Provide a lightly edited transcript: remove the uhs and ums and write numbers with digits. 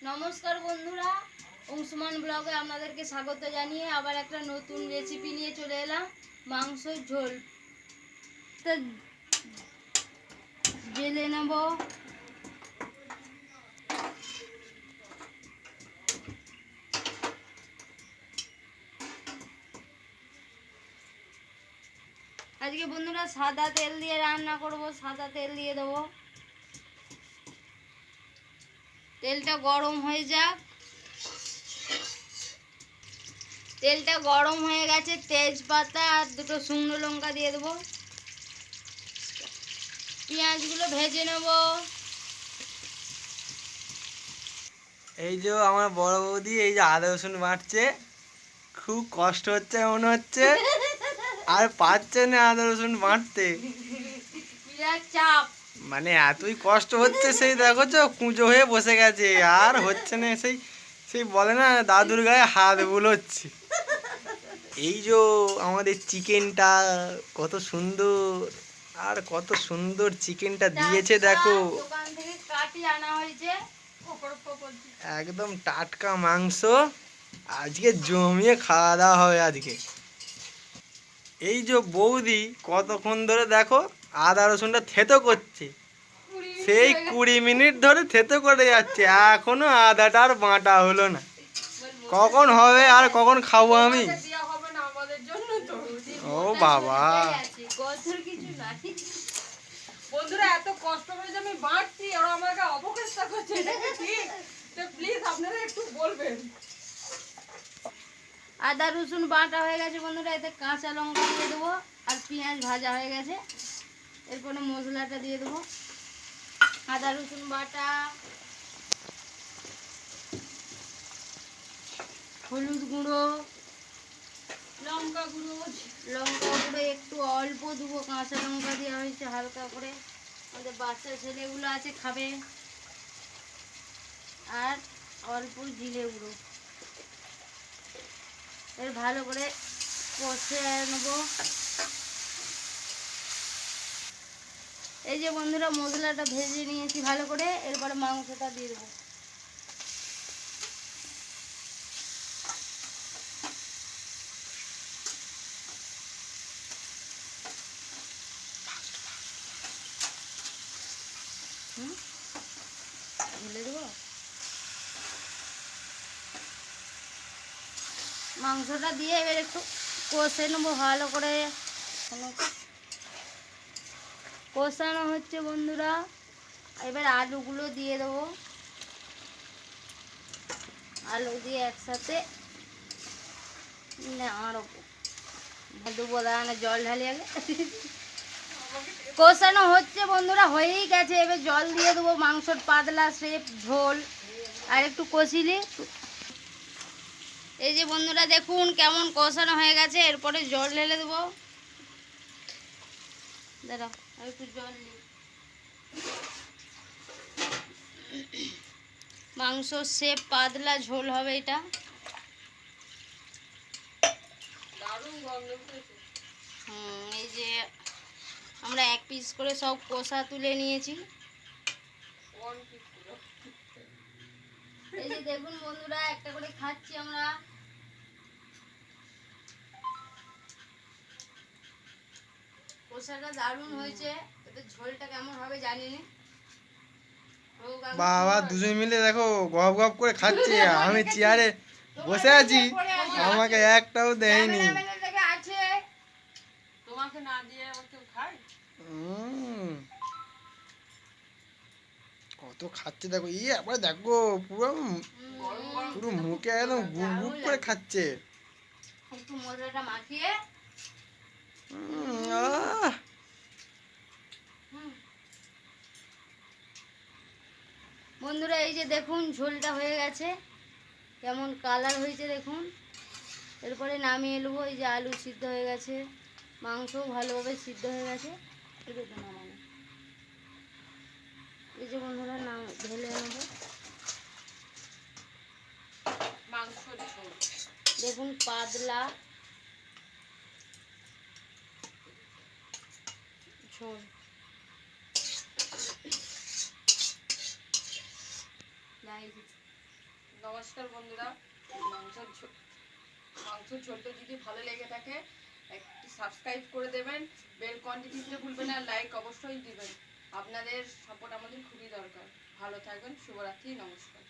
নমস্কার বন্ধুরা, অংশুমান ব্লগে আপনাদেরকে স্বাগত জানিয়ে আবার একটা নতুন রেসিপি নিয়ে চলে এলাম। মাংসের ঝোল তো জেলে নেব। আজকে বন্ধুরা সাদা তেল দিয়ে রান্না করব। সাদা তেল দিয়ে দেবো। তেলটা গরম হয়ে যাক। তেলটা গরম হয়ে গেছে, তেজপাতা আর দুটো শুকনো লঙ্কা দিয়ে দেবো। পেঁয়াজগুলো ভেজে নেব। এই যে আমার বড় বৌদি এই যে আদা রসুন বাটছে, খুব কষ্ট হচ্ছে মনে হচ্ছে, আর পারছে না আদা রসুন বাটতে। বিরাট চাপ, মানে এতই কষ্ট হচ্ছে, সেই দেখো তো কুঁজো হয়ে বসে গেছে, আর হচ্ছে না। সেই সেই বলে না, দাদুর গায়ে হাত বুলোচ্ছে। এই যে আমাদের চিকেনটা কত সুন্দর, আর কত সুন্দর চিকেনটা দিয়েছে দেখো, দোকান থেকে কাটি আনা হয়েছে। একদম টাটকা মাংস। আজকে জমিয়ে খাওয়া দাওয়া হবে আজকে। এই যে বৌদি কতক্ষণ ধরে দেখো আদা রসুনটা থেতো করছে, সেই 20 মিনিট ধরে থেতো করে যাচ্ছে, এখনো আদাটা আর বাটা হলো না। কখন হবে আর কখন খাবো আমি? ও বাবা, বন্ধুরা এত কষ্ট করে যে আমি বাঁটছি, ওরা আমাকে অপচেষ্টা করছে, এটা কি ঠিক? তো প্লিজ আপনারা একটু বলবেন। আদা রসুন বাটা হয়ে গেছে বন্ধুরা, এতে কাঁচা লঙ্কা দিয়ে দেবো আর পেঁয়াজ ভাজা হয়ে গেছে। এরপরে মশলাটা দিয়ে দেবো। আদা রসুন বাটা, হলুদ গুঁড়ো, লঙ্কা গুঁড়ো একটু অল্প দেবো, কাঁচা লঙ্কা দেওয়া হয়েছে হালকা করে, আমাদের বাচ্চা ছেলেগুলো আছে খাবে। আর অল্প জিরে গুঁড়ো। এর ভালো করে কষে নেবো। এই যে বন্ধুরা মশলাটা ভেজে নিয়েছি ভালো করে, এরপরে মাংসটা দিয়ে দেবো। ঢেলে দেবো। মাংসটা দিয়ে এবার একটু কষে নেবো ভালো করে। কষানো হচ্ছে বন্ধুরা, এবার আলুগুলো দিয়ে দেবো। আলু দিয়ে একসাথে আরো দেবো, দাঁড়ানো জল ঢালি আগে। কষানো হচ্ছে বন্ধুরা, হয়েই গেছে, এবার জল দিয়ে দেবো। মাংসর পাতলা শেপ ঝোল, আর একটু কষিলে। এই যে বন্ধুরা দেখুন কেমন কষানো হয়ে গেছে, এরপরে জল ঢেলে দেবো। দাঁড়াও আর একটু জল দিই। মাংস শেপ পাতলা ঝোল হবে এটা। এই যে আমরা এক পিস করে সব কষা তুলে নিয়েছি। এই যে দেখুন বন্ধুরা একটা করে খাচ্ছি আমরা। কষাটা দারুণ হয়েছে, এতে ঝোলটা কেমন হবে জানি না। বাবা দুজন মিলে দেখো গপ গপ করে খাচ্ছে, আমি চেয়ারে বসে আছি, আমাকে একটাও দেয়নি। তোমাকে না দিয়ে আবার কেউ খায়? কত খাচ্ছে দেখো, ইয়ে একবার দেখো, পুরো পুরো মুখে একদম গুপ গুপ করে খাচ্ছে। একটু মশলাটা মাখিয়ে বন্ধুরা এই যে দেখুন ঝোলটা হয়ে গেছে, কেমন কালার হয়েছে দেখুন। এরপরে নামিয়ে নেবো। এই যে আলু সিদ্ধ হয়ে গেছে, মাংসও ভালোভাবে সিদ্ধ হয়ে গেছে। নামানো এই যে বন্ধুরা ঢেলে নেবো। মাংস ঝোল দেখুন পাতলা ঝোল। নমস্কার বন্ধুরা, মাংসের ঝোলটা যদি ভালো লেগে থাকে একটু সাবস্ক্রাইব করে দেবেন, বেল কন্টি দিতে ভুলবেন না, লাইক অবশ্যই দিবেন। আপনাদের সাপোর্ট আমাদের খুবই দরকার। ভালো থাকবেন, শুভরাত্রি, নমস্কার।